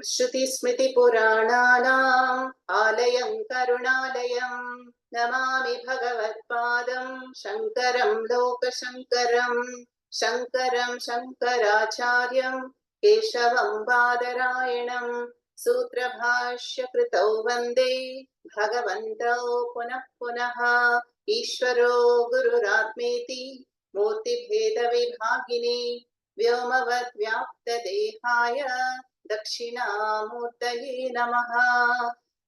श्रुतिस्मृतिपुराणानाम् आलयं करुणालयं नमामि भगवत्पादं शङ्करं लोकशङ्करं शङ्करं शङ्कराचार्यं केशवं बादरायणं सूत्रभाष्यकृतौ वन्दे भगवन्तौ पुनः पुनः ईश्वरो गुरुरात्मेति मूर्तिभेदविभागिने व्योमवद्व्याप्तदेहाय दक्षिणामूर्तये नमः।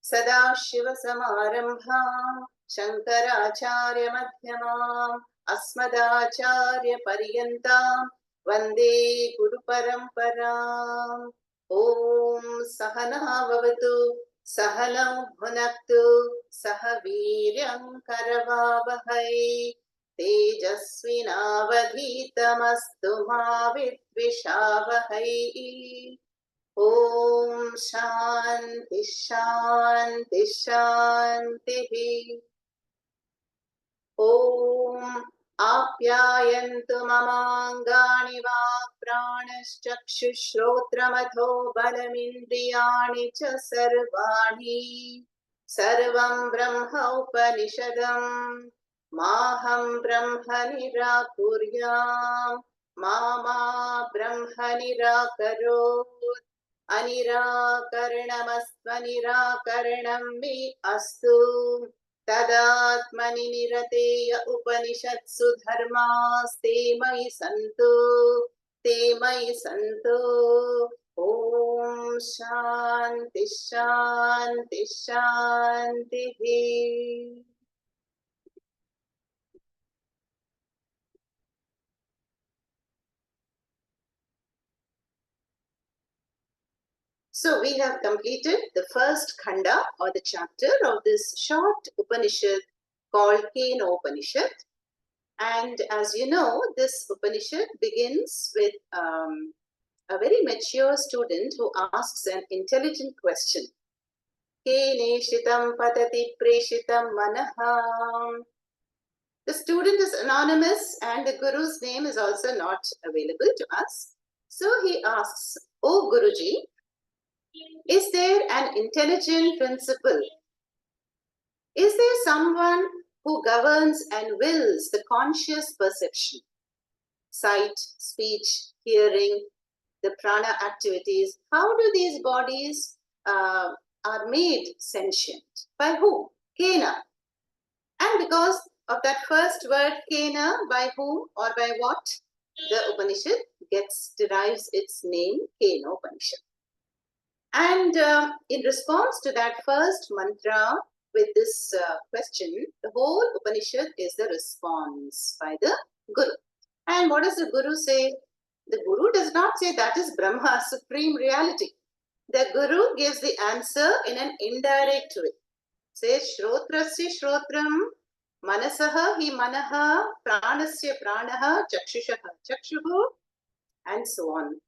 सदाशिवसमारम्भाम् शङ्कराचार्यमध्यमाम् अस्मदाचार्यपर्यन्ताम् वन्दे गुरुपरम्पराम्। ॐ सहना भवतु सहनौ भुनक्तु सह वीर्यं करवावहै तेजस्विनावधीतमस्तु मा विद्विषावहै। ॐ शान्ति शान्ति शान्तिः। ॐ आप्यायन्तु ममाङ्गानि वाक्प्राणश्चक्षुश्रोत्रमथो बलमिन्द्रियाणि च सर्वाणि सर्वं ब्रह्म उपनिषदम् माहं ब्रह्म निराकुर्याम् मा ब्रह्म निराकरोत् अनिराकरणमस्त्वनिराकरणं मे अस्तु तदात्मनि निरतेय उपनिषत्सु धर्मास्ते मयि सन्तु ॐ शान्ति शान्ति शान्तिः। So we have completed the first khanda or the chapter of this short Upanishad called Kena Upanishad. And as you know, this Upanishad begins with a very mature student who asks an intelligent question. Kene shitam patati preshitam manaha. The student is anonymous and the Guru's name is also not available to us. So he asks, "O Guruji, is there an intelligent principle? Is there someone who governs and wills the conscious perception, sight, speech, hearing, the prana activities? How do these bodies are made sentient? By whom? Kena." And because of that first word Kena, by whom or by what, the Upanishad derives its name Kena Upanishad. And in response to that first mantra with this question, the whole Upanishad is the response by the Guru. And what does the Guru say? The Guru does not say that is Brahma, supreme reality. The Guru gives the answer in an indirect way. Says Shrotrasya Shrotram, Manasaha hi Manaha, Pranasya Pranaha, Chakshushaha Chakshuhu, and so on.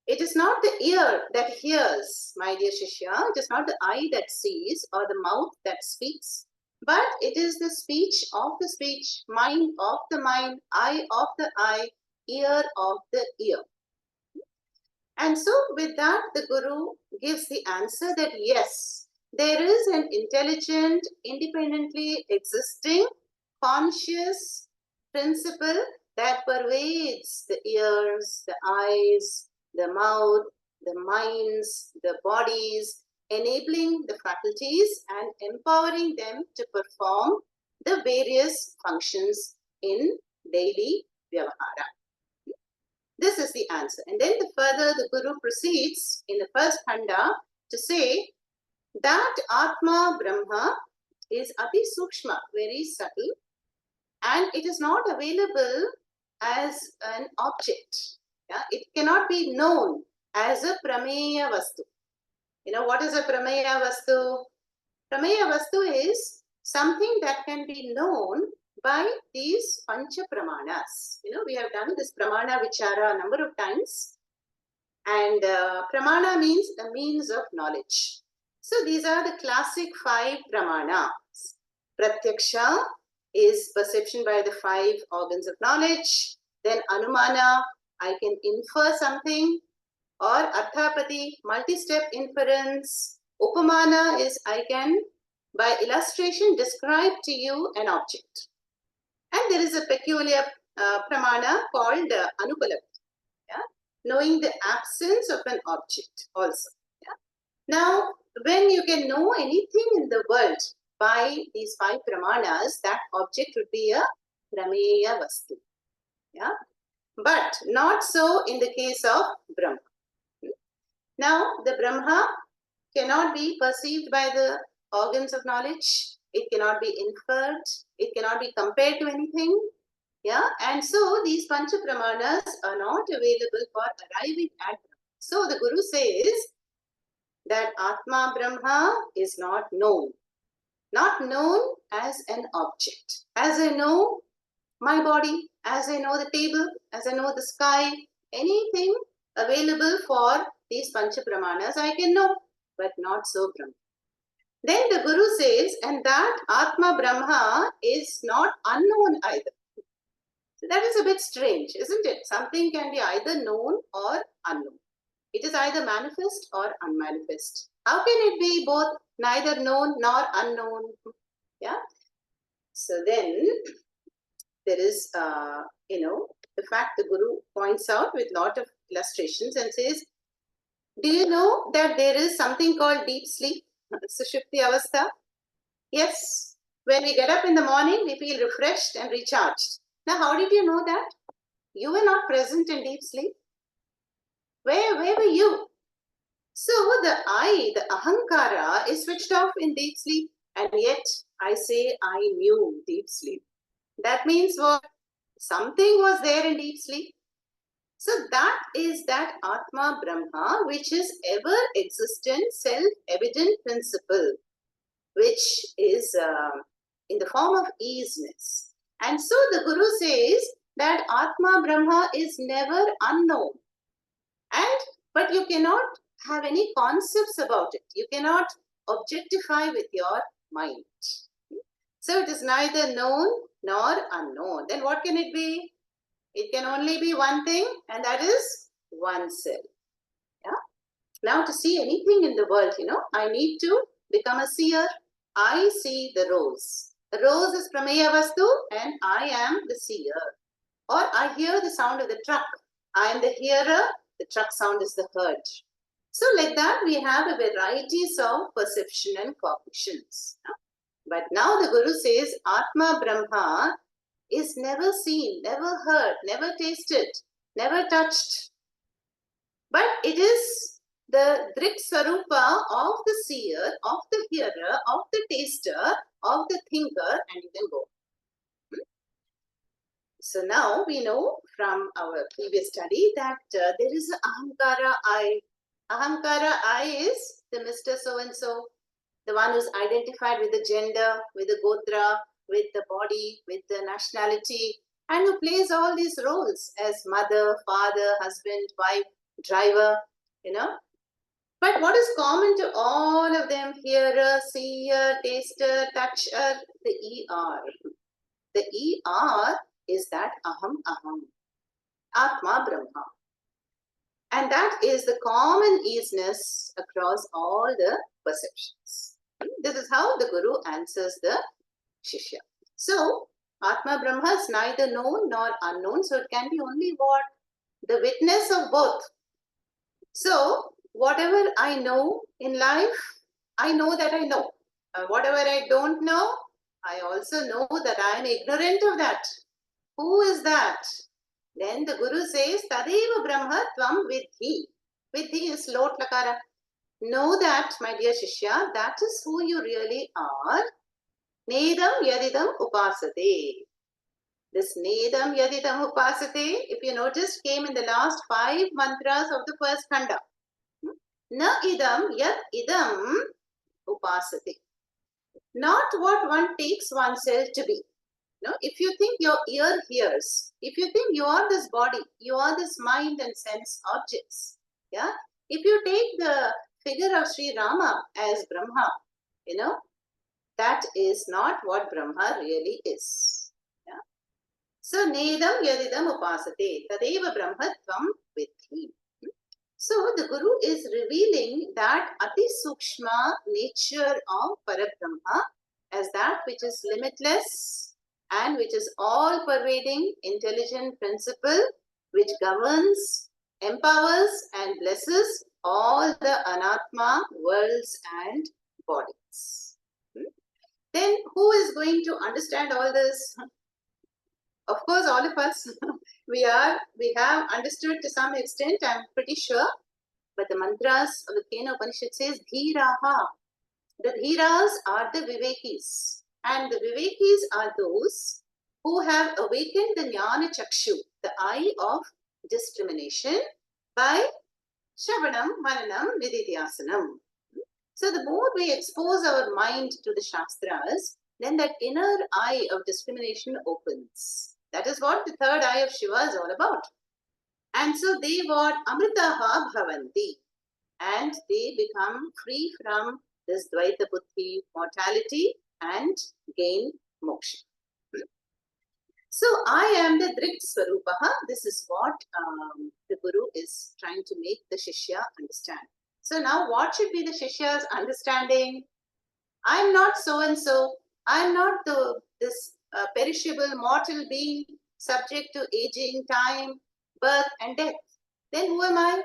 It is not the ear that hears, my dear Shishya. It is not the eye that sees or the mouth that speaks, but it is the speech of the speech, mind of the mind, eye of the eye, ear of the ear. And so with that, the Guru gives the answer that yes, there is an intelligent, independently existing, conscious principle that pervades the ears, the eyes, the mouth, the minds, the bodies, enabling the faculties and empowering them to perform the various functions in daily vyavahara. This is the answer. And then further the Guru proceeds in the first khanda to say that Atma Brahma is Ati Sukshma, very subtle, and it is not available as an object. Yeah? It cannot be known as a Prameya Vastu. You know, what is a Prameya Vastu? Prameya Vastu is something that can be known by these Pancha Pramanas. You know, we have done this Pramana Vichara a number of times. And Pramana means the means of knowledge. So these are the classic 5 Pramanas. Pratyaksha is perception by the 5 organs of knowledge. Then Anumana, I can infer something. or Arthapati, multi-step inference. Upamana is I can, by illustration, describe to you an object. And there is a peculiar pramana called Anupalabdhi, yeah? Knowing the absence of an object also. Yeah? Now, when you can know anything in the world by these 5 pramanas, that object would be a prameya vastu. Yeah? But not so in the case of Brahma. Now, the Brahma cannot be perceived by the organs of knowledge. It cannot be inferred. It cannot be compared to anything. Yeah, and so these Pancha Pramanas are not available for arriving at Brahma. So the Guru says that Atma Brahma is not known as an object. As I know my body, as I know the table, as I know the sky, anything available for these Pancha Pramanas I can know, but not so Brahma. Then the Guru says, and that Atma Brahma is not unknown either. So that is a bit strange, isn't it? Something can be either known or unknown. It is either manifest or unmanifest. How can it be both neither known nor unknown? Yeah. So then there is, the fact the Guru points out with lot of illustrations and says, do you know that there is something called deep sleep? Sushupti Avastha. Yes. When we get up in the morning, we feel refreshed and recharged. Now, how did you know that? You were not present in deep sleep. Where were you? So the I, the ahankara, is switched off in deep sleep, and yet I say I knew deep sleep. That means what? Something was there in deep sleep. So that is that Atma Brahma, which is ever existent, self-evident principle, which is in the form of easiness. And so the Guru says that Atma Brahma is never unknown. But you cannot have any concepts about it. You cannot objectify with your mind. So it is neither known nor unknown. Then what can it be? It can only be one thing, and that is oneself. Yeah? Now to see anything in the world, I need to become a seer. I see the rose. The rose is prameya vastu, and I am the seer. Or I hear the sound of the truck. I am the hearer. The truck sound is the heard. So like that, we have a varieties of perception and cognitions. But now the Guru says, Atma Brahma is never seen, never heard, never tasted, never touched. But it is the Drik Swarupa of the seer, of the hearer, of the taster, of the thinker, and you can go. So now we know from our previous study that there is Ahankara I. Ahankara I is the Mr. So-and-so, the one who's identified with the gender, with the gotra, with the body, with the nationality, and who plays all these roles as mother, father, husband, wife, driver, But what is common to all of them? Hearer, seer, taster, toucher, the ER. The ER is that aham, Atma Brahma. And that is the common easiness across all the perceptions. This is how the Guru answers the Shishya. So, Atma Brahma is neither known nor unknown, so it can be only what? The witness of both. So, whatever I know in life, I know that I know. Whatever I don't know, I also know that I am ignorant of that. Who is that? Then the Guru says, Tadeva Brahma Tvam Vidhi. Vidhi is Lot Lakara. Know that, my dear Shishya, that is who you really are. Nedam Yadidam Upasate. This Nedam Yadidam Upasate, if you noticed, came in the last 5 mantras of the first khanda. Na idam yad idam upasate. Not what one takes oneself to be. If you think your ear hears, if you think you are this body, you are this mind and sense objects. Yeah. If you take the figure of Sri Rama as Brahma, that is not what Brahma really is. Yeah. So, Nedam Yadidam Upasate, Tadeva Brahmatvam Vidhi. So the Guru is revealing that Ati Sukshma nature of Parabrahma as that which is limitless and which is all pervading intelligent principle which governs, empowers and blesses all the anatma worlds and bodies. Then who is going to understand all this? Of course, all of us. we have understood to some extent, I'm pretty sure. But the mantras of the Kena Upanishad says Dhiraha. The Dhiras are the Vivekis. And the Vivekis are those who have awakened the Jnana Chakshu, the eye of discrimination, by Shravanam, Mananam, Nididhyasanam. So the more we expose our mind to the Shastras, then that inner eye of discrimination opens. That is what the third eye of Shiva is all about. And so they were Amritaha Bhavanti. And they become free from this Dvaita Buddhi mortality and gain moksha. So I am the Drik Swarupaha. This is what the Guru is trying to make the Shishya understand. So now what should be the Shishya's understanding? I am not so and so. I am not this perishable mortal being subject to aging, time, birth and death. Then who am I?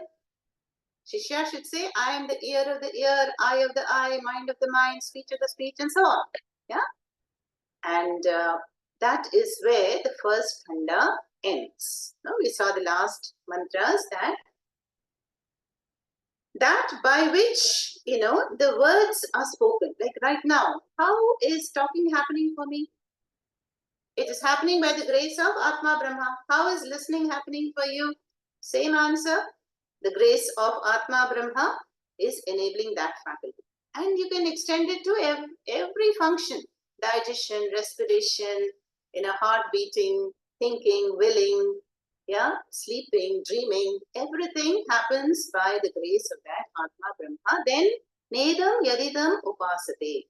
Shishya should say, I am the ear of the ear, eye of the eye, mind of the mind, speech of the speech, and so on. Yeah? And that is where the first khanda ends. Now, we saw the last mantras that by which, the words are spoken. Like right now, how is talking happening for me? It is happening by the grace of Atma Brahma. How is listening happening for you? Same answer. The grace of Atma Brahma is enabling that faculty. And you can extend it to every function. Digestion, respiration, heart beating, thinking, willing, sleeping, dreaming. Everything happens by the grace of that Atma Brahma. Then, Nedam Yadidam Upasate.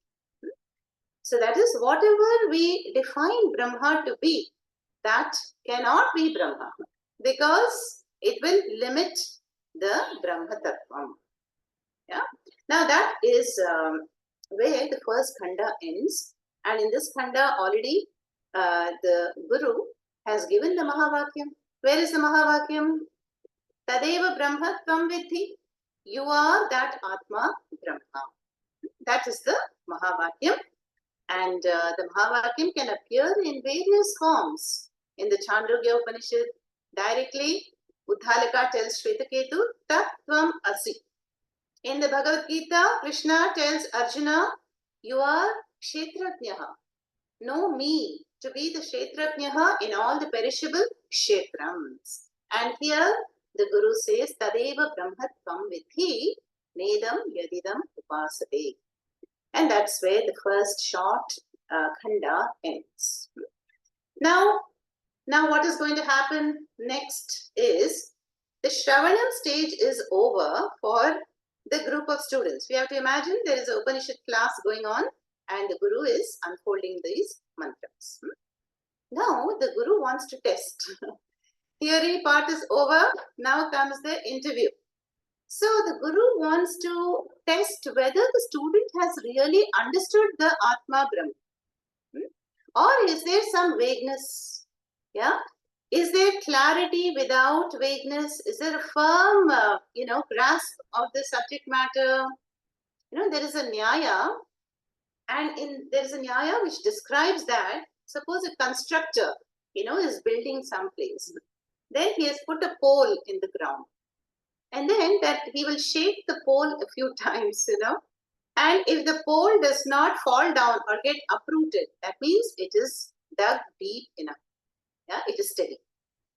So that is whatever we define Brahma to be, that cannot be Brahma because it will limit the Brahma Tattvam. Yeah. Now that is where the first khanda ends, and in this khanda already the Guru has given the Mahavakyam. Where is the Mahavakyam? Tadeva Brahma Tvam Vidhi. You are that Atma Brahma. That is the Mahavakyam. And the Mahavakyam can appear in various forms. In the Chandogya Upanishad, directly, Uddhalaka tells Shvetaketu, Tat Tvam Asi. In the Bhagavad Gita, Krishna tells Arjuna, you are Kshetrajnaha. Know me to be the Kshetrajnaha in all the perishable Kshetrams. And here, the Guru says, Tadeva Brahmatvam Vidhi Nedam Yadidam Upasate. And that's where the first short khanda ends. Now what is going to happen next is the Shravanam stage is over for the group of students. We have to imagine there is an Upanishad class going on and the Guru is unfolding these mantras. Now the Guru wants to test. Theory part is over. Now comes the interview. So the Guru wants to test whether the student has really understood the Atma Brahma. Or is there some vagueness? Yeah? Is there clarity without vagueness? Is there a firm, grasp of the subject matter? There is a Nyaya, and there is a Nyaya which describes that, suppose a constructor, is building some place. Then he has put a pole in the ground. And then that he will shake the pole a few times, And if the pole does not fall down or get uprooted, that means it is dug deep enough. Yeah, it is steady.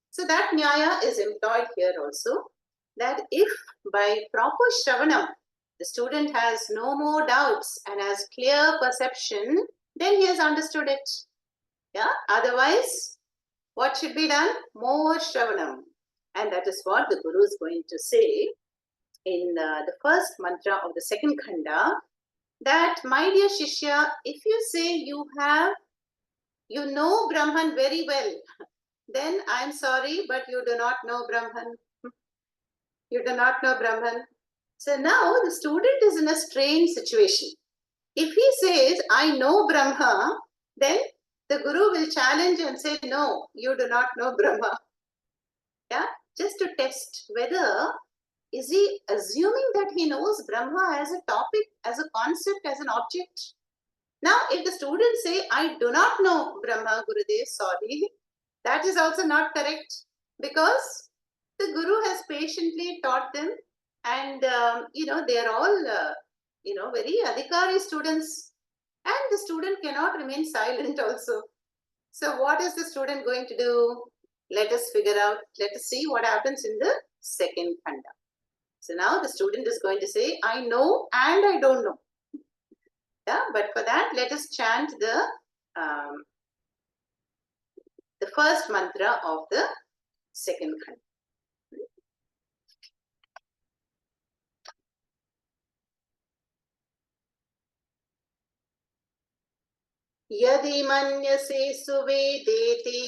So that Nyaya is employed here also, that if by proper Shravanam, the student has no more doubts and has clear perception, then he has understood it. Yeah, otherwise, what should be done? More Shravanam. And that is what the Guru is going to say in the first mantra of the second khanda, that, my dear Shishya, if you say you know Brahman very well, then I'm sorry, but you do not know Brahman. You do not know Brahman. So now the student is in a strange situation. If he says, I know Brahma, then the Guru will challenge and say, no, you do not know Brahma. Yeah, just to test whether is he assuming that he knows Brahma as a topic, as a concept, as an object. Now, if the students say, I do not know Brahma, Gurudev, sorry, that is also not correct, because the Guru has patiently taught them, and they are all very adhikari students, and the student cannot remain silent also. So what is the student going to do? Let us figure out, let us see what happens in the second khanda. So now the student is going to say, I know and I don't know. Yeah, but for that, let us chant the first mantra of the second khanda. यदि मन्यसे सुवेदेति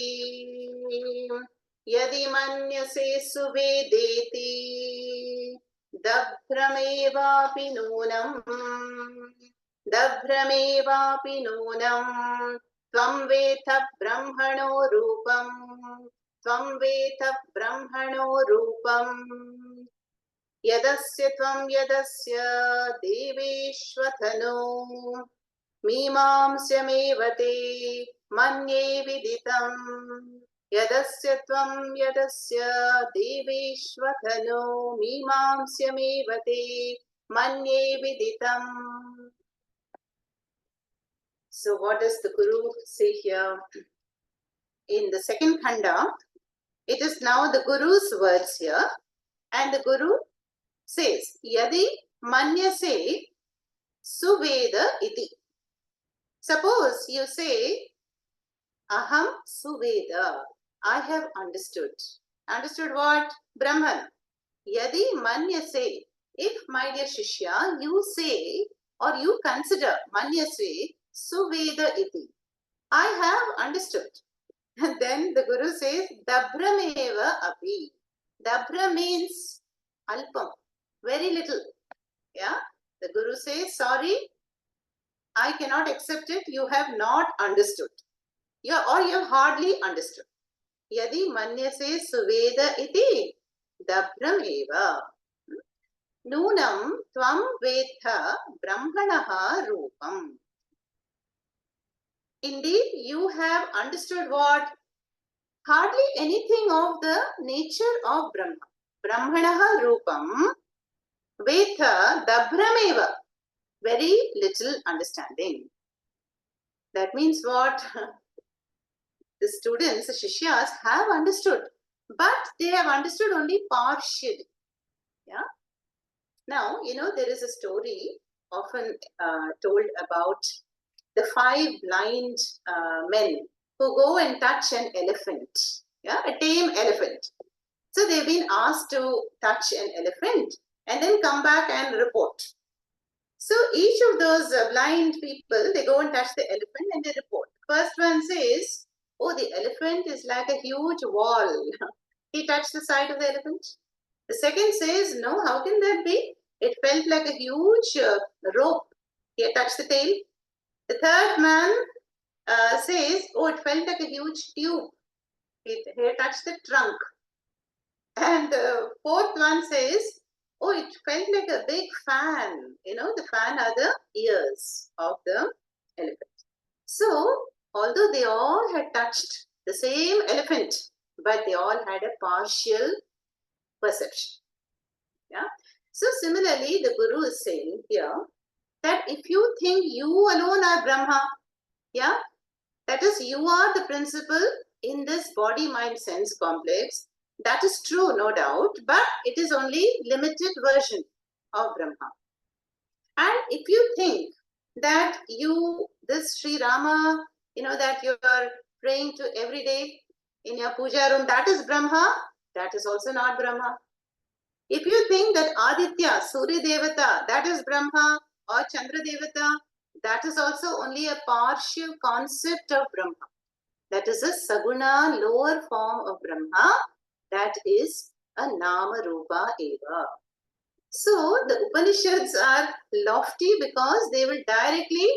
यदि मन्यसे सुवेदेति दभ्रमेवापि नूनम् त्वं वेत्थ ब्रह्मणो रूपम् यदस्य देवेष्वथनो मीमांस्यमेव ते मन्ये विदितम् यदस्य देवेष्वथनो मीमांस्यमेव ते मन्ये विदितम्. So what does the Guru say here? In the second khanda, it is now the Guru's words here, and the Guru says, Yadi manyase suveda iti. Suppose you say, Aham suveda, I have understood. Understood what? Brahman. Yadi manyase, if, my dear Shishya, you say or you consider manyase suveda iti, I have understood. And then the Guru says, Dabrameva api. Dabra means alpam, very little. Yeah, the Guru says, sorry, I cannot accept it. You have not understood. You have hardly understood. Yadi manyase suveda iti dabram eva. Nunam tvam vetha brahmanaha rupam. Indeed, you have understood what? Hardly anything of the nature of Brahma. Brahmanaha rupam vetha dabram eva. Very little understanding. That means what? The students, the Shishyas have understood, but they have understood only partially. Yeah. Now, there is a story often told about the 5 blind men who go and touch an elephant, yeah, a tame elephant. So they've been asked to touch an elephant and then come back and report. So each of those blind people, they go and touch the elephant and they report. First one says, oh, the elephant is like a huge wall. He touched the side of the elephant. The second says, no, how can that be? It felt like a huge rope. He touched the tail. The third man says, oh, it felt like a huge tube. He touched the trunk. And the fourth one says, oh, it felt like a big fan. The fan are the ears of the elephant. So, although they all had touched the same elephant, but they all had a partial perception. Yeah. So, similarly, the Guru is saying here that if you think you alone are Brahma, yeah, that is, you are the principle in this body, mind, sense complex. That is true, no doubt, but it is only limited version of Brahma. And if you think that this Sri Rama, that you are praying to every day in your puja room, that is Brahma, that is also not Brahma. If you think that Aditya, Surya Devata, that is Brahma, or Chandra Devata, that is also only a partial concept of Brahma. That is a Saguna, lower form of Brahma. That is a nama rupa eva. So the Upanishads are lofty because they will directly,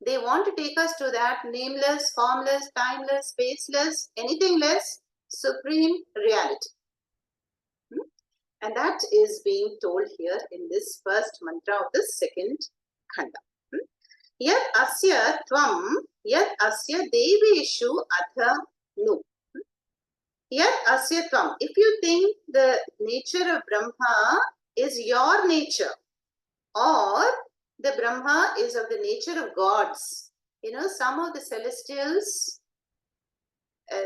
they want to take us to that nameless, formless, timeless, spaceless, anything less, supreme reality. And that is being told here in this first mantra of the second khanda. Yat asya tvam, yat asya deveshu atha nu. Yat asya tvam. If you think the nature of Brahma is your nature, or the Brahma is of the nature of gods, you know, some of the celestials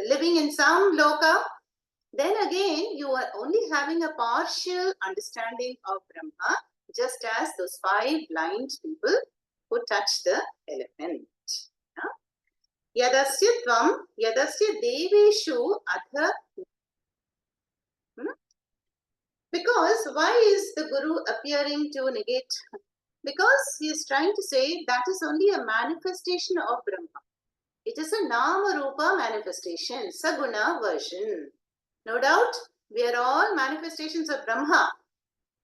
living in some loka, then again you are only having a partial understanding of Brahma, just as those 5 blind people who touched the elephant. Yadasya tvam, yadasya deveshu atha. Because why is the Guru appearing to negate? Because he is trying to say that is only a manifestation of Brahma. It is a Nama Rupa manifestation, Saguna version. No doubt, we are all manifestations of Brahma.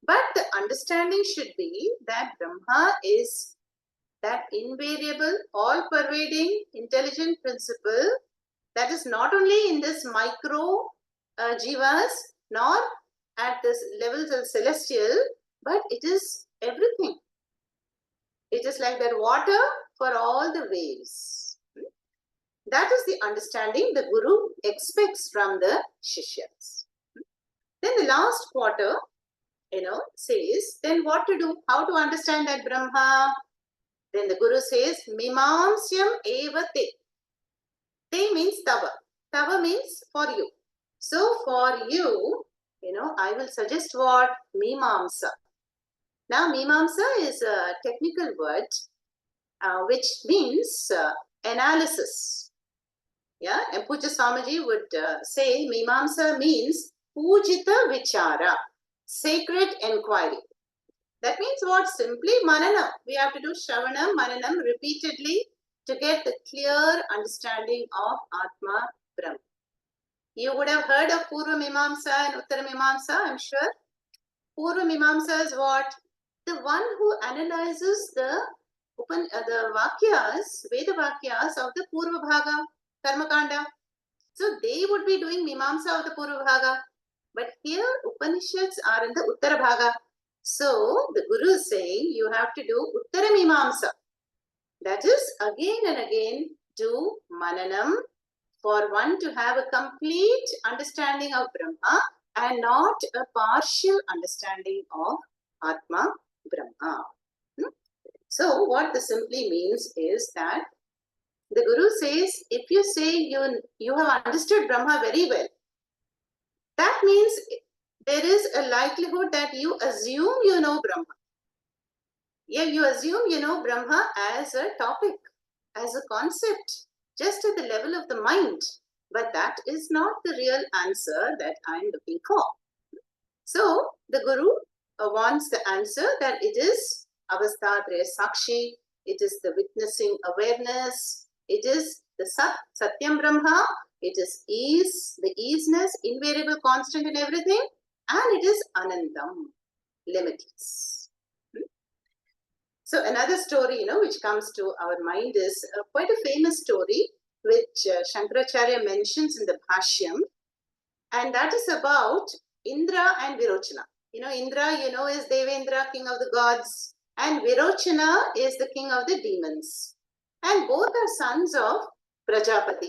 But the understanding should be that Brahma is that invariable, all-pervading, intelligent principle that is not only in this micro jivas, nor at the levels of celestial, but it is everything. It is like that water for all the waves. That is the understanding the Guru expects from the Shishyas. Then the last quarter, says, then what to do? How to understand that Brahma? Then the Guru says, Mimamsyam eva te. Te means tava. Tava means for you. So for you, I will suggest what? Mimamsa. Now, Mimamsa is a technical word which means analysis. Yeah, and Puja Swamiji would say Mimamsa means Pujita Vichara, sacred inquiry. That means what? Simply Mananam. We have to do Shravanam, Mananam repeatedly to get the clear understanding of Atma Brahma. You would have heard of Purva Mimamsa and Uttara Mimamsa, I'm sure. Purva Mimamsa is what? The one who analyzes the Vakyas, Veda Vakyas of the Purva Bhaga, Karmakanda. So they would be doing Mimamsa of the Purva Bhaga. But here Upanishads are in the Uttara Bhaga. So the Guru is saying you have to do Uttara Mimamsa. That is again and again do Mananam for one to have a complete understanding of Brahma and not a partial understanding of Atma Brahma. So what this simply means is that the Guru says, if you say you have understood Brahma very well, that means there is a likelihood that you assume you know Brahma. Yeah, you assume you know Brahma as a topic, as a concept, just at the level of the mind. But that is not the real answer that I am looking for. So the Guru wants the answer that it is Avasthatraya Sakshi, it is the witnessing awareness, it is the Satyam Brahma, it is ease, the easiness, invariable, constant in everything, and it is Anandam, limitless. So another story, which comes to our mind is quite a famous story, which Shankaracharya mentions in the Bhashyam, and that is about Indra and Virochana. Indra, is Devendra, king of the gods, and Virochana is the king of the demons. And both are sons of Prajapati.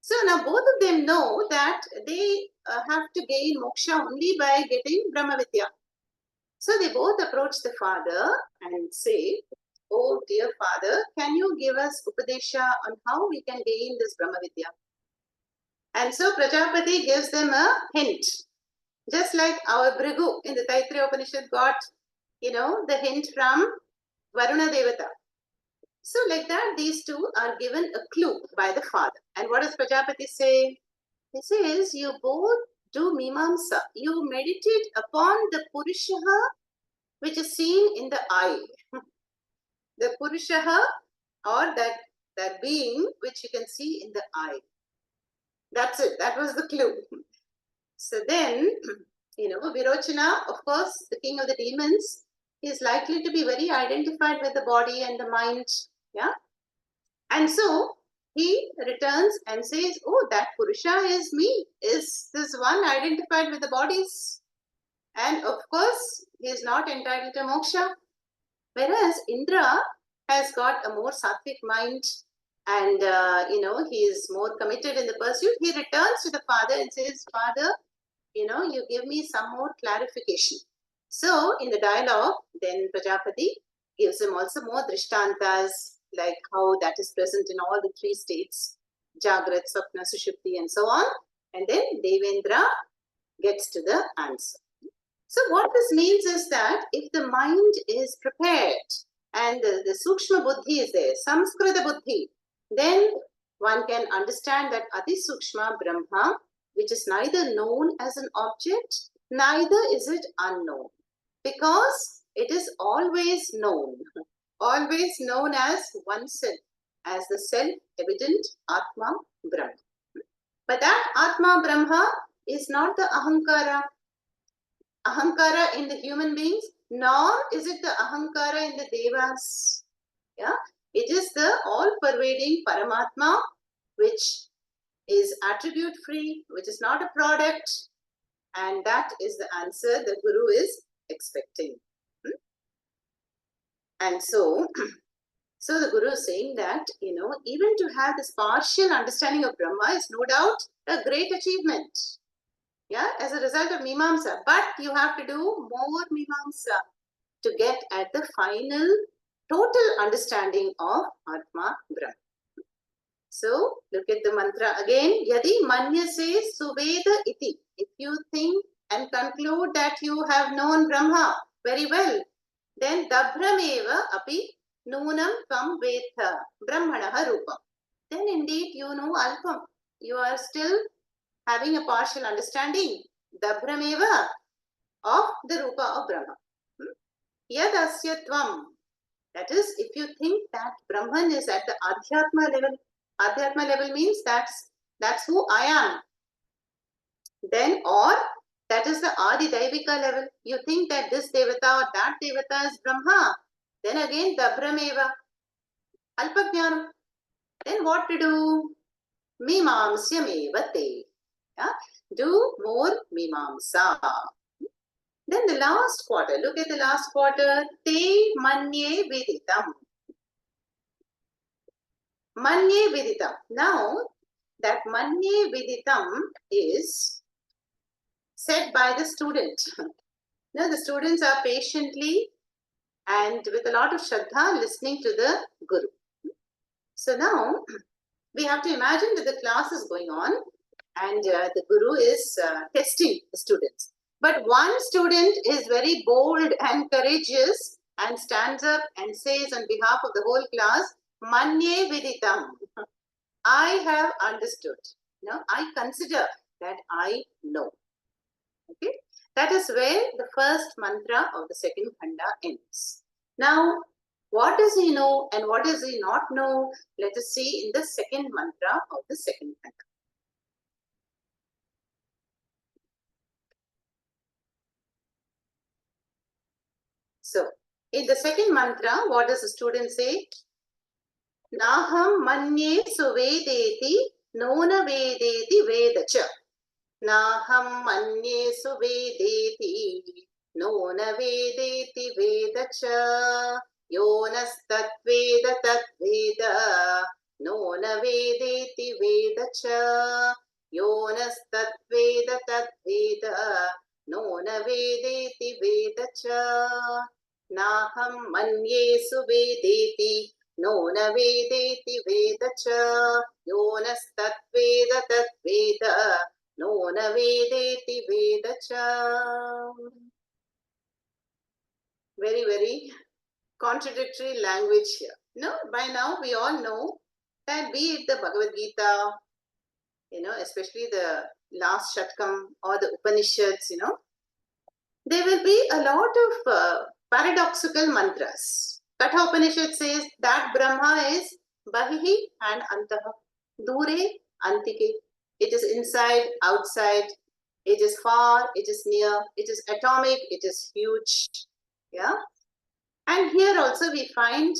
So now both of them know that they have to gain moksha only by getting Brahma Vidya. So they both approach the father and say, oh dear father, can you give us Upadesha on how we can gain this Brahma Vidya? And so Prajapati gives them a hint. Just like our Bhrigu in the Taittiriya Upanishad got, the hint from Varuna Devata. So like that, these two are given a clue by the father. And what does Prajapati say? He says, you both do Mimamsa. You meditate upon the Purushaha which is seen in the eye. The Purushaha or that being which you can see in the eye. That's it. That was the clue. So then, Virochana, of course, the king of the demons, is likely to be very identified with the body and the mind. Yeah. And so he returns and says, oh, that Purusha is me, is this one identified with the bodies. And of course, he is not entitled to moksha. Whereas Indra has got a more sattvic mind and, he is more committed in the pursuit. He returns to the father and says, Father, you give me some more clarification. So in the dialogue, then Prajapati gives him also more drishtantas, like how that is present in all the three states, Jagrat, Swapna, Sushupti, and so on. And then Devendra gets to the answer. So what this means is that if the mind is prepared and the Sukshma Buddhi is there, Samskrita Buddhi, then one can understand that Adi Sukshma Brahma, which is neither known as an object, neither is it unknown, because it is always known as oneself, as the self-evident Atma Brahma. But that Atma Brahma is not the Ahankara in the human beings, nor is it the Ahankara in the Devas. Yeah? It is the all-pervading Paramatma, which is attribute-free, which is not a product, and that is the answer the Guru is expecting. And so, so the Guru is saying that, even to have this partial understanding of Brahma is no doubt a great achievement. Yeah, as a result of Mimamsa. But you have to do more Mimamsa to get at the final total understanding of Atma Brahma. So, look at the mantra again. Yadi manyase suveda iti. If you think and conclude that you have known Brahma very well, then dabhrameva api nunam tvam vetha brahmanaha rupam. Then indeed you know alpam. You are still having a partial understanding, dabhrameva, of the rupa of Brahma. Yad asya tvam. That is, if you think that Brahman is at the Adhyatma level means that's who I am. Then, or that is the Adi Daivika level. You think that this Devata or that Devata is Brahma. Then again, Dabhrameva, Alpajnanam. Then what to do? Mimamsyameva te. Yeah? Do more Mimamsa. Then the last quarter, look at the last quarter. Te manye viditam. Manye viditam. Now, that manye viditam is said by the student. Now, the students are patiently and with a lot of shraddha listening to the Guru. So now, we have to imagine that the class is going on and the Guru is testing the students. But one student is very bold and courageous and stands up and says on behalf of the whole class, Manye Viditam. I have understood. I consider that I know. Okay? That is where the first mantra of the second khanda ends. Now, what does he know and what does he not know? Let us see in the second mantra of the second khanda. So, in the second mantra, what does the student say? Naham manye suvedeti nona vedeti vedacha. Naham manye suvedeti nona vedeti vedacha. Yonastatveda tatveda nona vedeti vedacha. Yonastatveda tatveda nona vedeti vedacha. Naham manye suvedeti no na vedeti vedacha yonastatveda tatveda no na vedeti vedacha. Very, very contradictory language here. No, by now we all know that be it the Bhagavad Gita, especially the last Shatkam or the Upanishads, there will be a lot of paradoxical mantras. Katha Upanishad says that Brahma is Bahihi and Antaha, Dure, Antike. It is inside, outside. It is far, it is near, it is atomic, it is huge. Yeah. And here also we find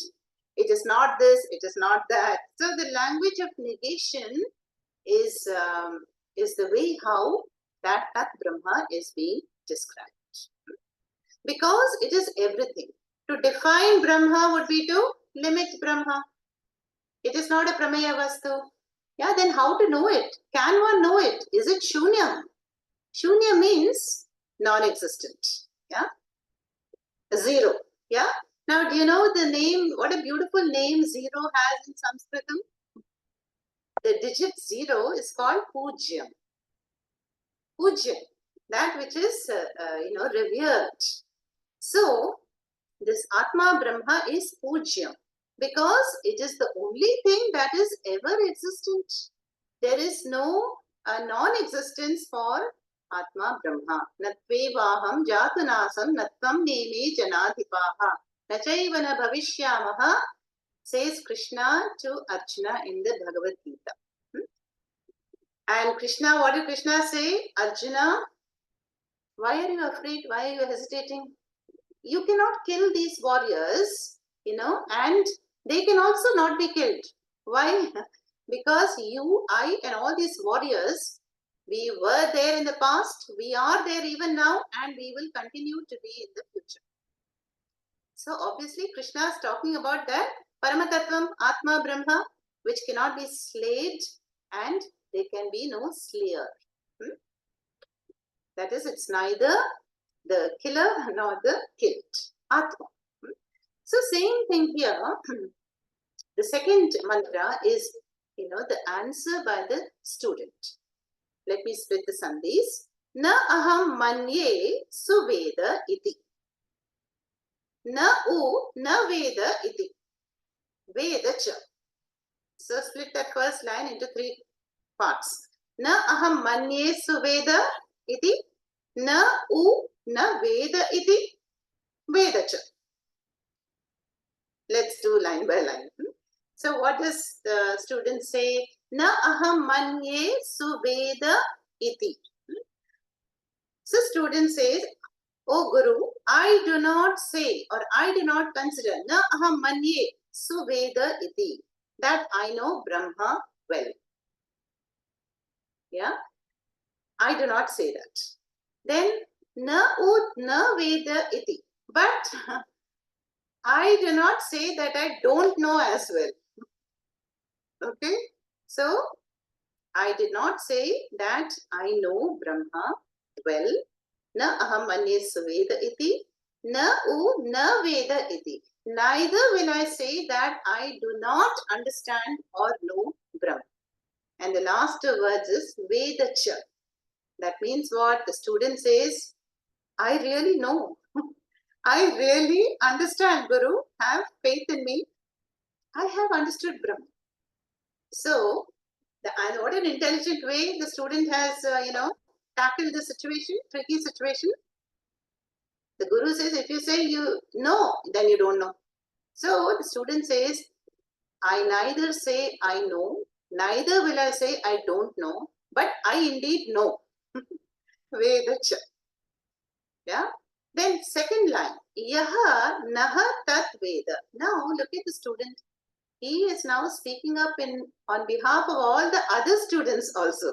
it is not this, it is not that. So the language of negation is the way how that Brahma is being described. Because it is everything. To define Brahma would be to limit Brahma. It is not a prameya vastu. Yeah, then how to know it? Can one know it? Is it shunya? Shunya means non-existent. Yeah, zero. Yeah. Now, do you know the name? What a beautiful name zero has in Sanskritam. The digit zero is called pujyam. Pujyam, that which is revered. So this Atma Brahma is pujyam because it is the only thing that is ever existent. There is no non-existence for Atma Brahma. Natvevaham jatunasam natvam neme janadhipaha nachaiva na bhavishyamaha, says Krishna to Arjuna in the Bhagavad Gita. And Krishna, what did Krishna say? Arjuna, why are you afraid? Why are you hesitating? You cannot kill these warriors, and they can also not be killed. Why? Because you, I, and all these warriors, we were there in the past, we are there even now, and we will continue to be in the future. So obviously Krishna is talking about that Paramatatvam, Atma Brahma, which cannot be slayed and there can be no slayer. That is, it's neither the killer nor the killed. Atma. So same thing here. The second mantra is, the answer by the student. Let me split the sandhis. Na aham manye suveda iti. Na u na veda iti. Veda cha. So split that first line into three parts. Na aham manye suveda iti. Na u na veda iti. Veda cha. Let's do line by line. So what does the student say? Na aham manye suveda iti. So student says, oh Guru, I do not say or I do not consider na aham manye suveda iti, that I know Brahma well. Yeah, I do not say that. Then na ud na veda iti, but I do not say that I don't know as well. Okay, so I did not say that I know Brahma well. Na aham manye suveda iti, na u na veda iti. Neither will I say that I do not understand or know Brahma. And the last two words is veda cha. That means what? The student says, I really know. I really understand, Guru. Have faith in me. I have understood Brahma. So, and what an intelligent way the student has, tackled the situation, tricky situation. The Guru says, if you say you know, then you don't know. So, the student says, I neither say I know, neither will I say I don't know, but I indeed know. Veda cha. Yeah. Then second line, yaha naha tat veda. Now look at the student. He is now speaking up on behalf of all the other students also.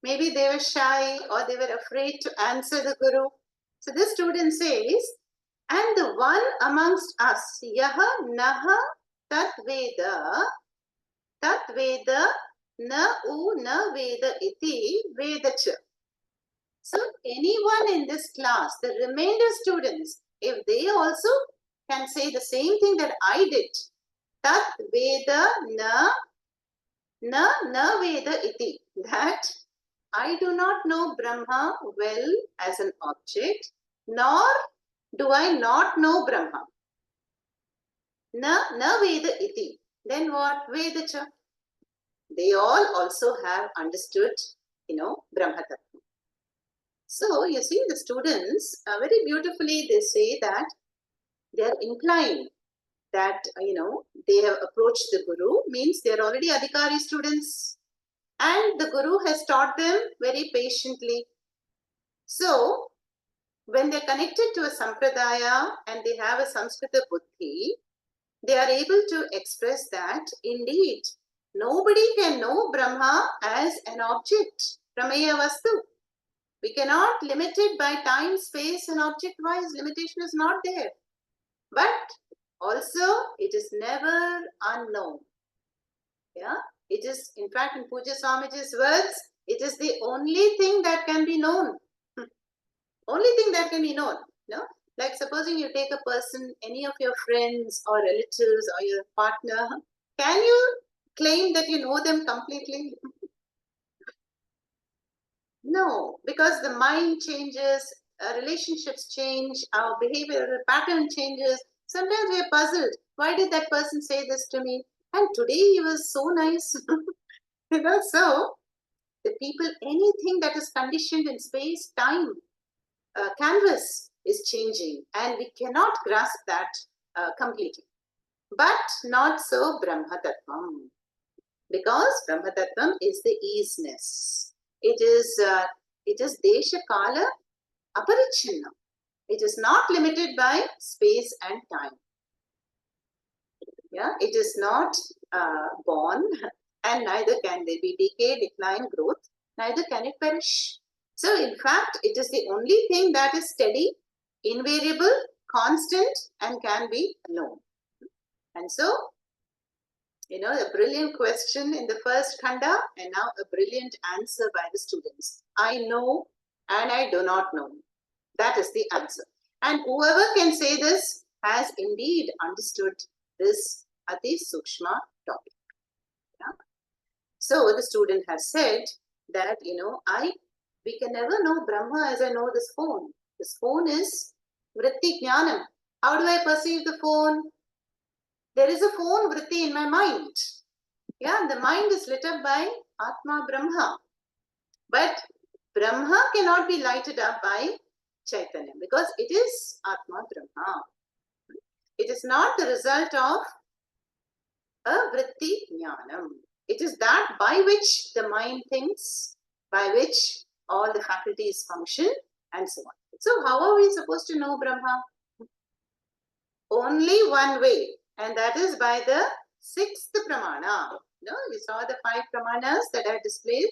Maybe they were shy or they were afraid to answer the Guru. So this student says, and the one amongst us, yaha naha tat veda na u na veda iti veda cha. So anyone in this class, the remainder students, if they also can say the same thing that I did, tat veda na veda iti, that I do not know Brahma well as an object, nor do I not know Brahma. Na veda iti. Then what? Veda cha. They all also have understood, Brahma Tattva. So you see the students very beautifully they say that they are inclined that they have approached the Guru, means they are already Adhikari students and the Guru has taught them very patiently. So, when they're connected to a sampradaya and they have a Samskrita buddhi, they are able to express that indeed nobody can know Brahma as an object, prameya vastu. We cannot limit it by time, space, and object-wise. Limitation is not there. But also, it is never unknown. Yeah, it is, in fact, in Puja Swamiji's words, it is the only thing that can be known. Only thing that can be known. No? Like supposing you take a person, any of your friends or relatives or your partner, can you claim that you know them completely? No, because the mind changes, relationships change, our behavioral pattern changes. Sometimes we are puzzled. Why did that person say this to me? And today he was so nice. So the people, anything that is conditioned in space, time, canvas is changing, and we cannot grasp that completely. But not so Brahma Tattvam, because Brahma Tattvam is the easiness. It is Desha Kala Aparichinna. It is not limited by space and time. Yeah, it is not born, and neither can there be decay, decline, growth. Neither can it perish. So, in fact, it is the only thing that is steady, invariable, constant, and can be known. And so, a brilliant question in the first khanda, and now a brilliant answer by the students. I know and I do not know. That is the answer. And whoever can say this has indeed understood this Ati Sukshma topic. Yeah? So the student has said that, we can never know Brahma as I know this phone. This phone is vritti jnanam. How do I perceive the phone? There is a phone vritti in my mind. Yeah, the mind is lit up by Atma Brahma. But Brahma cannot be lighted up by Chaitanya because it is Atma Brahma. It is not the result of a vritti jnanam. It is that by which the mind thinks, by which all the faculties function, and so on. So, how are we supposed to know Brahma? Only one way, and that is by the sixth pramana. We saw the 5 pramanas that I displayed.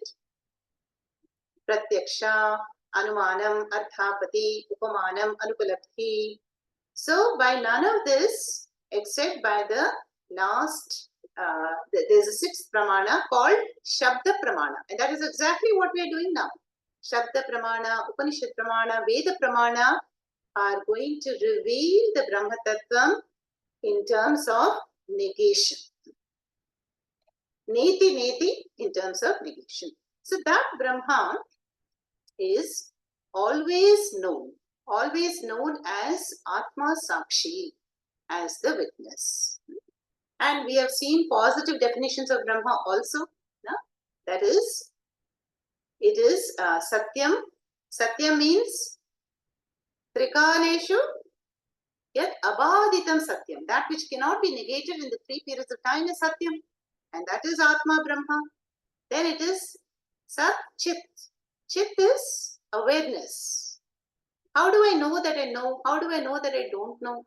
Pratyaksha, Anumanam, Arthapati, Upamanam, Anupalabdhi. So, by none of this, except by the last, there's a 6th pramana called Shabda Pramana. And that is exactly what we are doing now. Shabda Pramana, Upanishad Pramana, Veda Pramana are going to reveal the Brahma Tattvam in terms of negation. Neti Neti in terms of negation. So that Brahma is always known as Atma Sakshi, as the witness. And we have seen positive definitions of Brahma also. No? That is, it is Satyam. Satyam means Trikaleshu yet Abaditam Satyam. That which cannot be negated in the 3 periods of time is Satyam. And that is Atma Brahma. Then it is Sat Chit. Chit is awareness. How do I know that I know? How do I know that I don't know?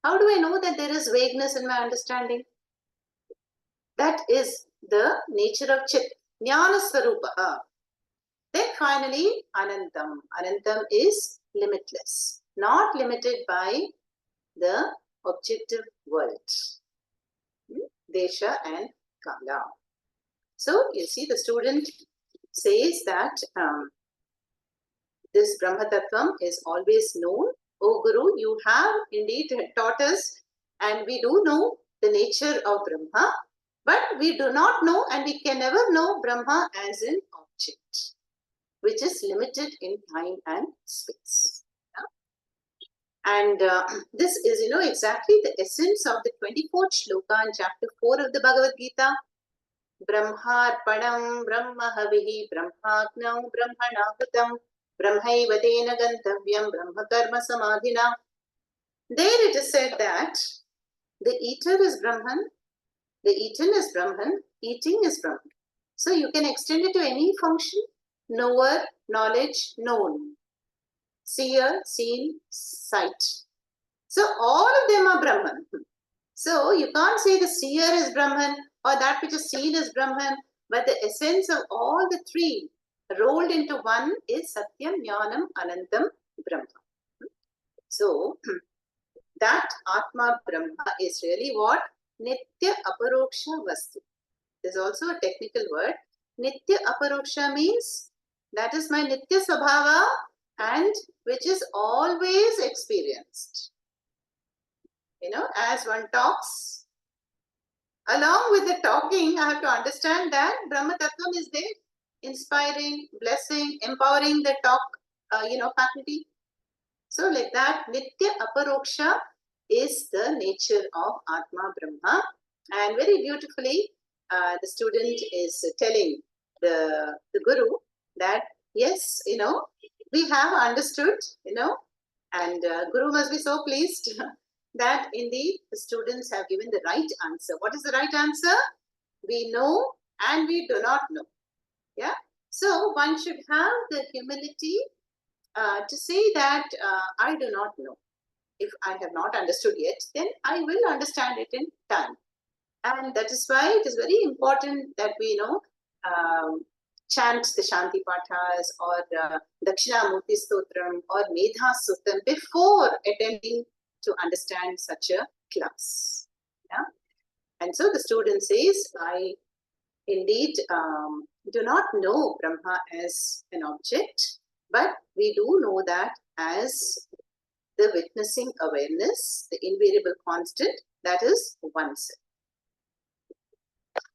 How do I know that there is vagueness in my understanding? That is the nature of Chit. Jnana Swarupaha. Then finally, Anantam. Anantam is limitless, not limited by the objective world, Desha and Kala. So you see, the student says that this Brahma Tattvam is always known. O Guru, you have indeed taught us, and we do know the nature of Brahma, but we do not know, and we can never know Brahma as an object, which is limited in time and space. Yeah? And this is, exactly the essence of the 24th shloka in chapter 4 of the Bhagavad Gita. Brahmarpanam Brahmahavihi Brahmagnam Brahmanahutam Brahmaiva tena gantavyam Brahma karma samadhina. There it is said that the eater is Brahman, the eaten is Brahman, eating is Brahman. So you can extend it to any function, knower, knowledge, known. seer, seen, sight. So all of them are Brahman. So you can't say the seer is Brahman or that which is seen is Brahman, but the essence of all the three rolled into one is Satyam, Jnanam, Anantam, Brahma. So that Atma Brahma is really what? Nitya Aparoksha Vastu. There's also a technical word. Nitya Aparoksha means that is my Nitya Swabhava and which is always experienced. As one talks, along with the talking, I have to understand that Brahma Tattvam is there, inspiring, blessing, empowering the talk, faculty. So like that, Nitya Aparoksha is the nature of Atma Brahma. And very beautifully, the student is telling the Guru that, yes, we have understood, and Guru must be so pleased that indeed the students have given the right answer. What is the right answer? We know and we do not know. Yeah. So one should have the humility to say that I do not know. If I have not understood yet, then I will understand it in time. And that is why it is very important that we chant the Shanti Pathas or Dakshinamurti Stotram or Medha Suttam before attending to understand such a class. Yeah? And so the student says, I indeed do not know Brahma as an object, but we do know that as the witnessing awareness, the invariable constant, that is oneself.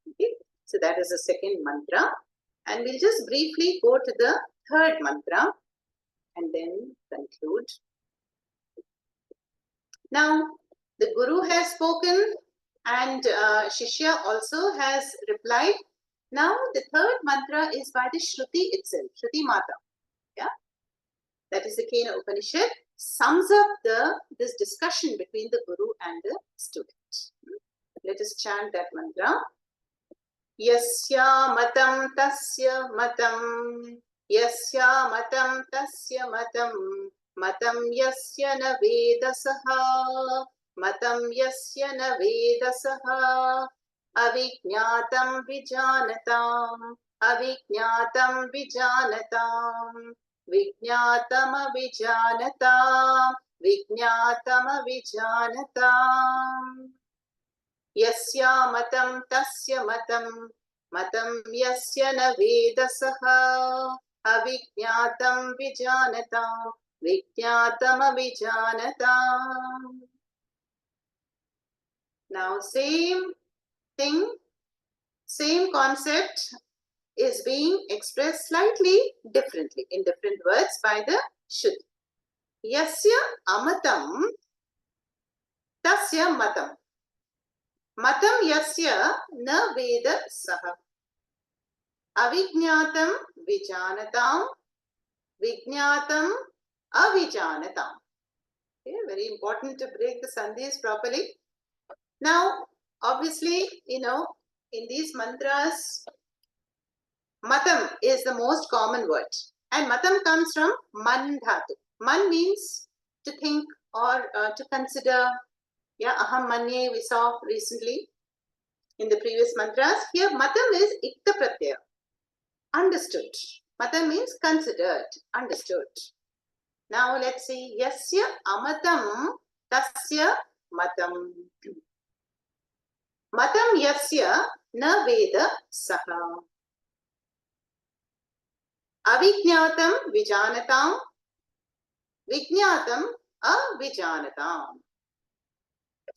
Okay? So that is the second mantra. And we'll just briefly go to the third mantra and then conclude. Now, the Guru has spoken and Shishya also has replied. Now, the third mantra is by the Shruti itself, Shruti Mata. Yeah, that is the Kena Upanishad, sums up this discussion between the Guru and the student. Let us chant that mantra. Yasya matam tasya matam, yasya matam tasya matam, matam yasya na vedasaha, matam yasya na vedasaha, avijñātam vijānatam, avijñātam vijānatam, vijñātam avijānatam, vijñātam avijānatam. Yasya matam tasya matam, matam yasya na vedasaha, avijñātam vijānatam, vijñātam avijānatam. Now same thing, same concept is being expressed slightly differently in different words by the Shuddhi. Yasya amatam tasya matam. Matam yasya na veda saha. Avijñātam vijānatam, vijñātam avijānatam. Okay, very important to break the sandhis properly. Now, obviously, in these mantras, matam is the most common word. And matam comes from man dhatu. Man means to think or to consider. Yeah, aham manye we saw recently in the previous mantras. Here, matam is ikta pratyaya, understood. Matam means considered, understood. Now, let's see. Yasya amatam tasya matam. Matam yasya na veda saha. Avijñātam vijānatam, vijñātam avijānatam.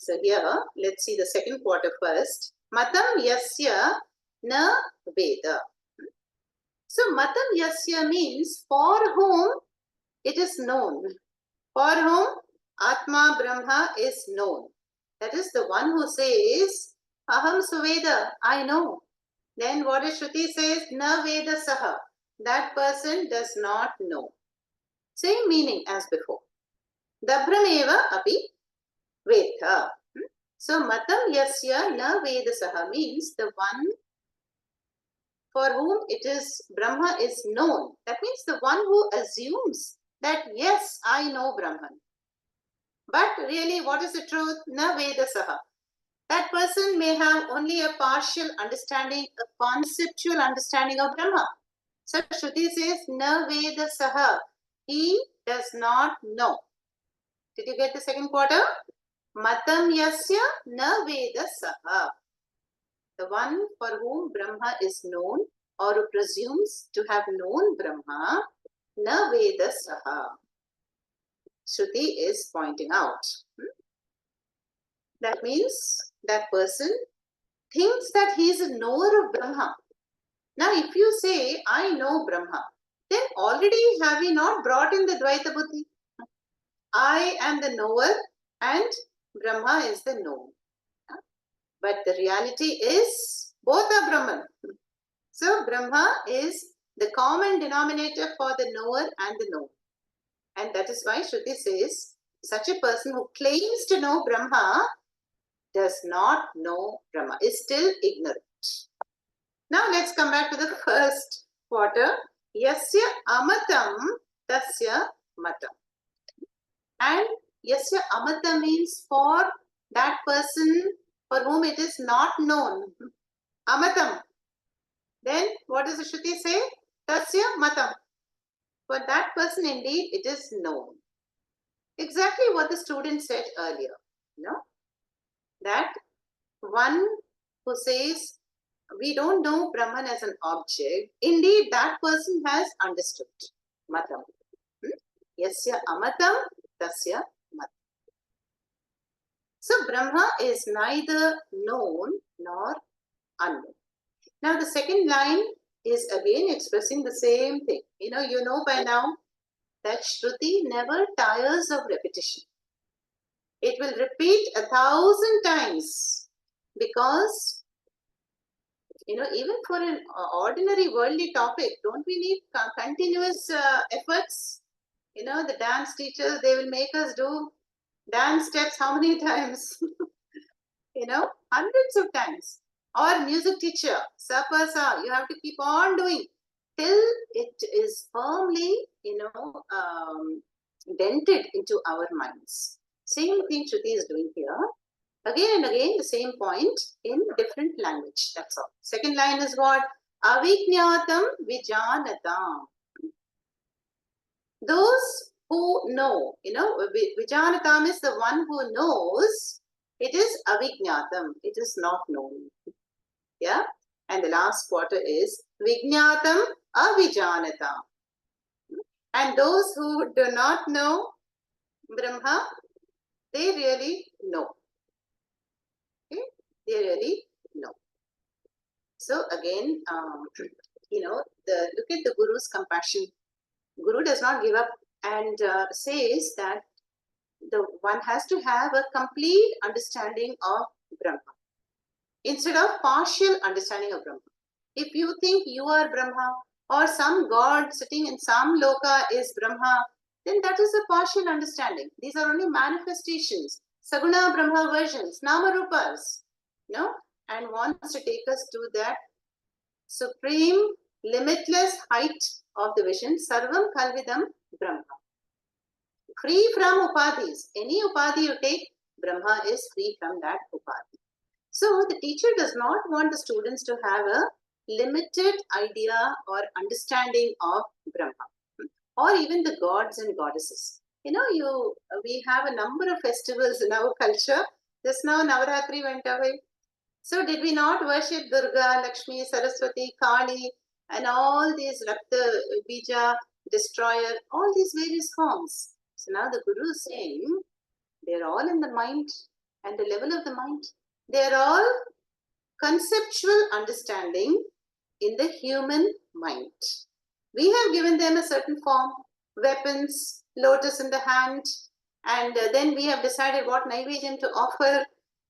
So here, let's see the second quarter first. Matam yasya na veda. So matam yasya means for whom it is known. For whom Atma Brahma is known. That is the one who says, Aham Suveda, I know. Then what is Shruti says, Na Veda Saha. That person does not know. Same meaning as before. Dabhrameva api Veda. So matam yasya na vedasaha means the one for whom it is Brahma is known. That means the one who assumes that yes, I know Brahman. But really, what is the truth? Na Vedasaha. That person may have only a partial understanding, a conceptual understanding of Brahma. So Shruti says, Na Vedasaha. He does not know. Did you get the second quarter? Matam Yasya Na Vedasaha. The one for whom Brahma is known or who presumes to have known Brahma, Na Vedasaha. Shruti is pointing out. That means that person thinks that he is a knower of Brahma. Now, if you say, I know Brahma, then already have we not brought in the Dvaita Buddhi? I am the knower and Brahma is the known. But the reality is, both are Brahman. So, Brahma is the common denominator for the knower and the known. And that is why Shruti says, such a person who claims to know Brahma does not know Brahma, is still ignorant. Now let's come back to the first quarter. Yasya amatam tasya matam. And yasya amatam means for that person for whom it is not known. Amatam. Then what does the Shruti say? Tasya matam. For that person indeed it is known. Exactly what the student said earlier. That one who says we don't know Brahman as an object, indeed that person has understood. Matam. Yasya amatam tasya matam. So Brahma is neither known nor unknown. Now the second line is again expressing the same thing. You know by now that Shruti never tires of repetition. It will repeat 1,000 times because even for an ordinary worldly topic, don't we need continuous efforts? The dance teachers, they will make us do dance steps how many times? Hundreds of times. Or music teacher, sa pa sa, you have to keep on doing till it is firmly, dented into our minds. Same thing Shruti is doing here. Again and again, the same point in different language. That's all. Second line is what? Avijñātam vijānatam. Those who know, vijānatam is the one who knows. It is avijñātam. It is not known. Yeah. And the last quarter is vijñātam avijānatam. And those who do not know Brahma, they really know. Okay? They really know. So again, look at the Guru's compassion. Guru does not give up and says that the one has to have a complete understanding of Brahma instead of partial understanding of Brahma. If you think you are Brahma or some god sitting in some loka is Brahma, then that is a partial understanding. These are only manifestations, Saguna Brahma versions, Nama Rupas, and wants to take us to that supreme, limitless height of the vision, Sarvam Kalvidam Brahma. Free from upadhis. Any upadhi you take, Brahma is free from that upadhi. So the teacher does not want the students to have a limited idea or understanding of Brahma or even the gods and goddesses. We have a number of festivals in our culture. Just now Navaratri went away. So did we not worship Durga, Lakshmi, Saraswati, Kali and all these Rakta, Bija, Destroyer, all these various forms? So now the Guru is saying they're all in the mind and the level of the mind. They're all conceptual understanding in the human mind. We have given them a certain form, weapons, lotus in the hand, and then we have decided what Naivedyam to offer,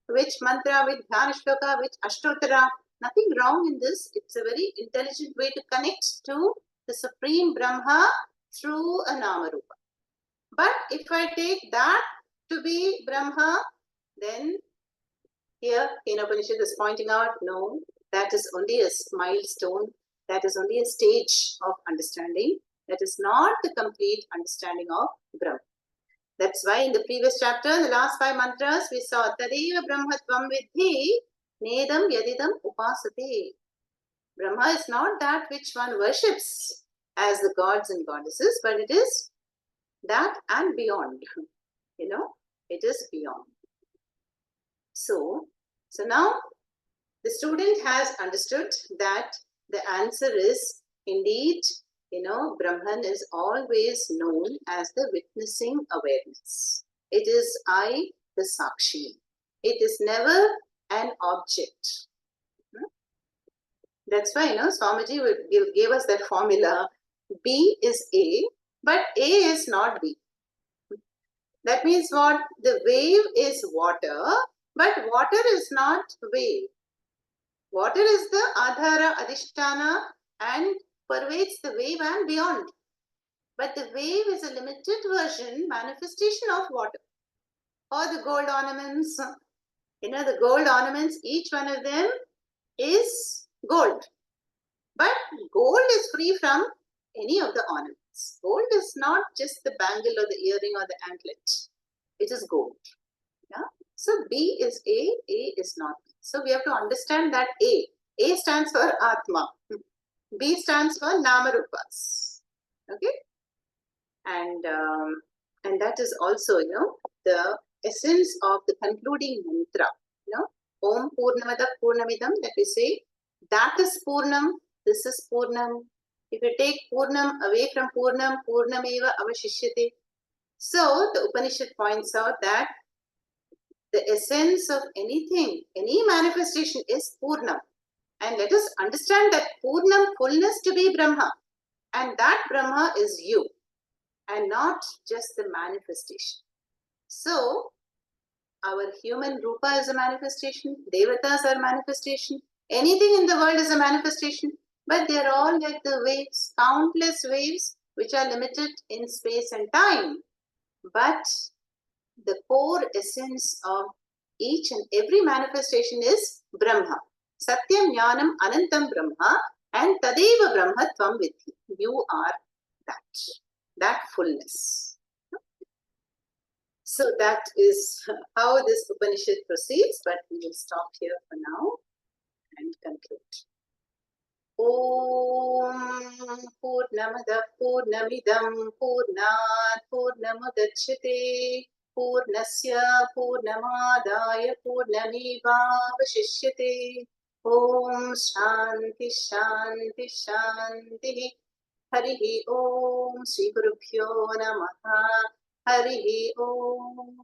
which mantra, which dhyana shloka, which ashtotara. Nothing wrong in this. It's a very intelligent way to connect to the Supreme Brahma through a Nama Rupa. But if I take that to be Brahma, then here Upanishad is pointing out, no, that is only a milestone. That is only a stage of understanding. That is not the complete understanding of Brahma. That's why in the previous chapter, in the last 5 mantras, we saw Tadeva Brahmatvam Vidhi Nedam Yadidam Upasate. Brahma is not that which one worships as the gods and goddesses, but it is that and beyond. It is beyond. So now the student has understood that the answer is indeed, Brahman is always known as the witnessing awareness. It is I, the Sakshi. It is never an object. That's why, Swamiji gave us that formula. B is A, but A is not B. That means what? The wave is water, but water is not wave. Water is the Adhara, Adhisthana, and pervades the wave and beyond. But the wave is a limited version, manifestation of water. Or the gold ornaments. The gold ornaments, each one of them is gold. But gold is free from any of the ornaments. Gold is not just the bangle or the earring or the anklet. It is gold. Yeah? So B is A is not B. So we have to understand that A stands for Atma. B stands for Namarupas. Okay? And that is also, the essence of the concluding mantra. Om Purnamada Purnamidam, that we say, that is Purnam, this is Purnam. If you take Purnam away from Purnam, Purnameva avashishyate. So the Upanishad points out that the essence of anything, any manifestation is Purnam. And let us understand that Purnam, fullness to be Brahma. And that Brahma is you. And not just the manifestation. So, our human Rupa is a manifestation. Devatas are manifestation. Anything in the world is a manifestation. But they are all like the waves, countless waves, which are limited in space and time. But the core essence of each and every manifestation is Brahma. Satyam Jnanam Anantam Brahma and Tadeva Brahmatvam Vidhi. You are that fullness. So that is how this Upanishad proceeds, but we will stop here for now and conclude. Om Purnamada Purnamidam Purnat Purnamudachyate Purnasya Purnamadaya Purnamevavashishyate. Om Shanti Shanti Shanti. Harihi Om Sri Gurubhyo Namaha. Harihi Om.